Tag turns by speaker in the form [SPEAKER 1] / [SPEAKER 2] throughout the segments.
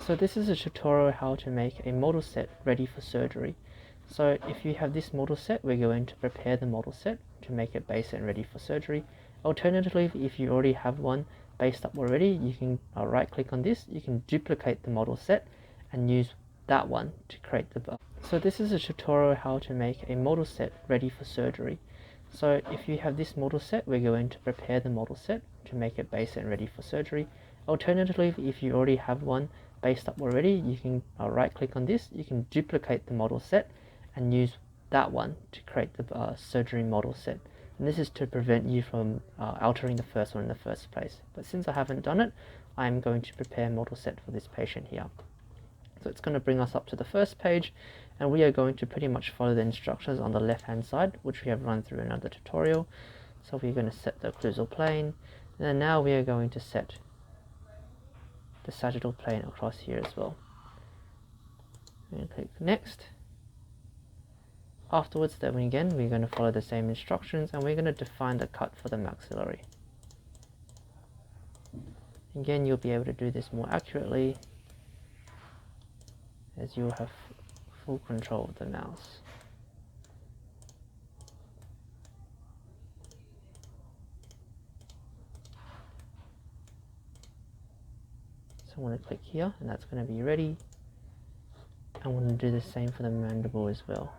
[SPEAKER 1] So this is a tutorial how to make a model set ready for surgery. So if you have this model set, we're going to prepare the model set to make it base and ready for surgery. Alternatively, if you already have one based up already, you can right click on this, you can duplicate the model set and use that one to create the So this is a tutorial how to make a model set ready for surgery. So if you have this model set, we're going to prepare the model set to make it base and ready for surgery. Alternatively, if you already have one based up already, you can right click on this, you can duplicate the model set and use that one to create the surgery model set. And this is to prevent you from altering the first one in the first place. But since I haven't done it, I'm going to prepare a model set for this patient here. So it's going to bring us up to the first page, and we are going to pretty much follow the instructions on the left hand side, which we have run through another tutorial. So we're going to set the occlusal plane, and then now we are going to set the sagittal plane across here as well. And click next. Afterwards, then again, we're going to follow the same instructions, and we're going to define the cut for the maxillary. Again, you'll be able to do this more accurately as you'll have full control of the mouse. So I want to click here, and that's going to be ready. I want to do the same for the mandible as well.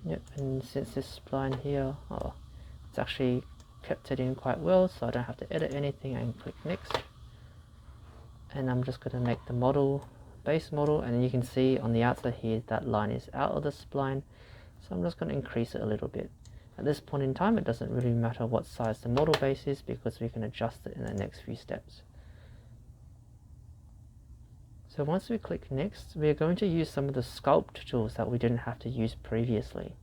[SPEAKER 1] Yep, and since this spline here, it's actually kept it in quite well, so I don't have to edit anything, and click next. And I'm just going to make the model, base model, and you can see on the outside here that line is out of the spline, so I'm just going to increase it a little bit. At this point in time, it doesn't really matter what size the model base is because we can adjust it in the next few steps. So once we click next, we are going to use some of the sculpt tools that we didn't have to use previously.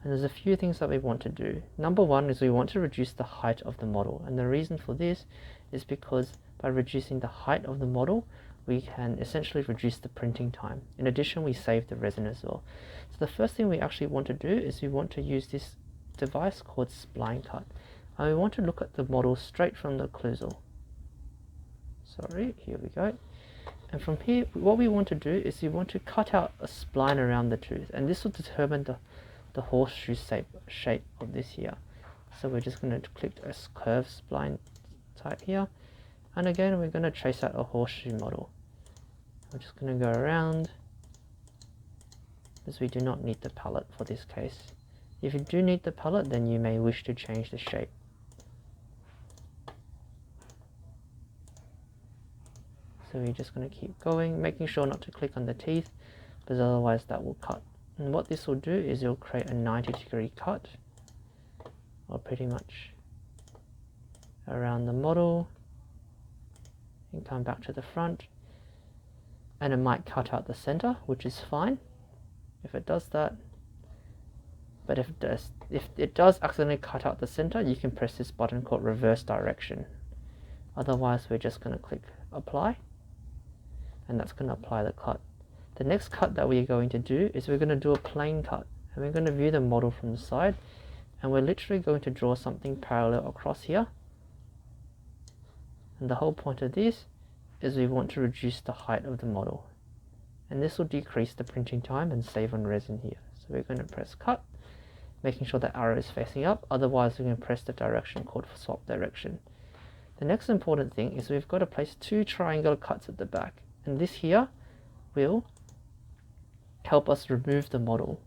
[SPEAKER 1] And there's a few things that we want to do. Number one is we want to reduce the height of the model. And the reason for this is because by reducing the height of the model, we can essentially reduce the printing time. In addition, we save the resin as well. So the first thing we actually want to do is we want to use this device called spline cut. And we want to look at the model straight from the occlusal. Sorry, here we go. And from here, what we want to do is we want to cut out a spline around the tooth, and this will determine the horseshoe shape of this here. So we're just going to click a curved spline type here, and again we're going to trace out a horseshoe model. We're just going to go around, because we do not need the palette for this case. If you do need the palette, then you may wish to change the shape. So we're just going to keep going, making sure not to click on the teeth, because otherwise that will cut. And what this will do is it will create a 90-degree cut, or pretty much around the model, and come back to the front. And it might cut out the center, which is fine if it does that. But if it does accidentally cut out the center, you can press this button called reverse direction. Otherwise, we're just going to click apply, and that's going to apply the cut. The next cut that we're going to do is we're going to do a plane cut, and we're going to view the model from the side, and we're literally going to draw something parallel across here. And the whole point of this is we want to reduce the height of the model, and this will decrease the printing time and save on resin here. So we're going to press cut, making sure the arrow is facing up, otherwise we're going to press the direction called swap direction. The next important thing is we've got to place two triangular cuts at the back, and this here will help us remove the model.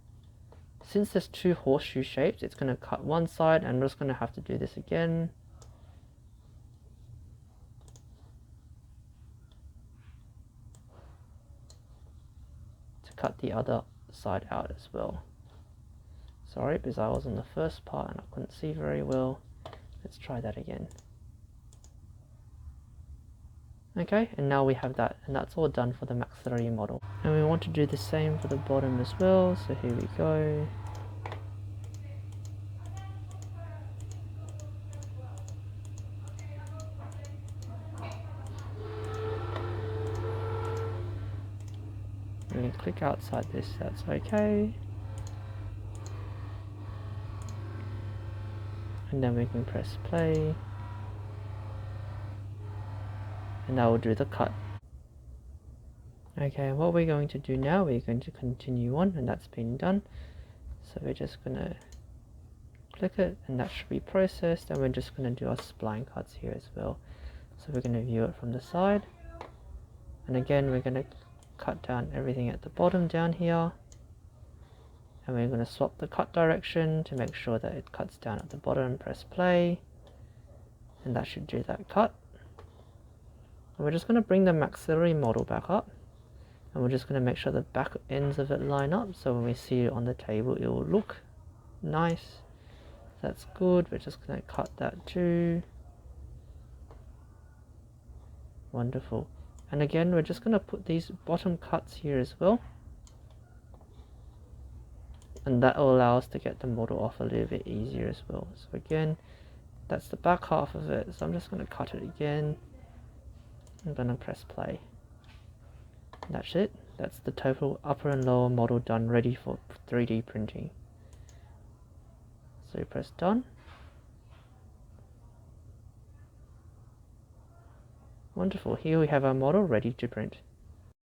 [SPEAKER 1] Since there's two horseshoe shapes, it's going to cut one side, and we're just going to have to do this again. To cut the other side out as well. Sorry, because I was on the first part and I couldn't see very well. Let's try that again. Okay, and now we have that, and that's all done for the maxillary model. And we want to do the same for the bottom as well, so here we go. We can click outside this, that's okay. And then we can press play. And that will do the cut. Okay, what we're going to do now, we're going to continue on, and that's been done. So we're just going to click it, and that should be processed, and we're just going to do our spline cuts here as well. So we're going to view it from the side, and again we're going to cut down everything at the bottom down here, and we're going to swap the cut direction to make sure that it cuts down at the bottom. Press play, and that should do that cut. And we're just going to bring the maxillary model back up, and we're just going to make sure the back ends of it line up, so when we see it on the table it will look nice. That's good. We're just going to cut that too. Wonderful. And again, we're just going to put these bottom cuts here as well, and that will allow us to get the model off a little bit easier as well. So again, that's the back half of it, so I'm just going to cut it again. I'm going to press play. And that's it. That's the total upper and lower model done, ready for 3D printing. So press done. Wonderful. Here we have our model ready to print.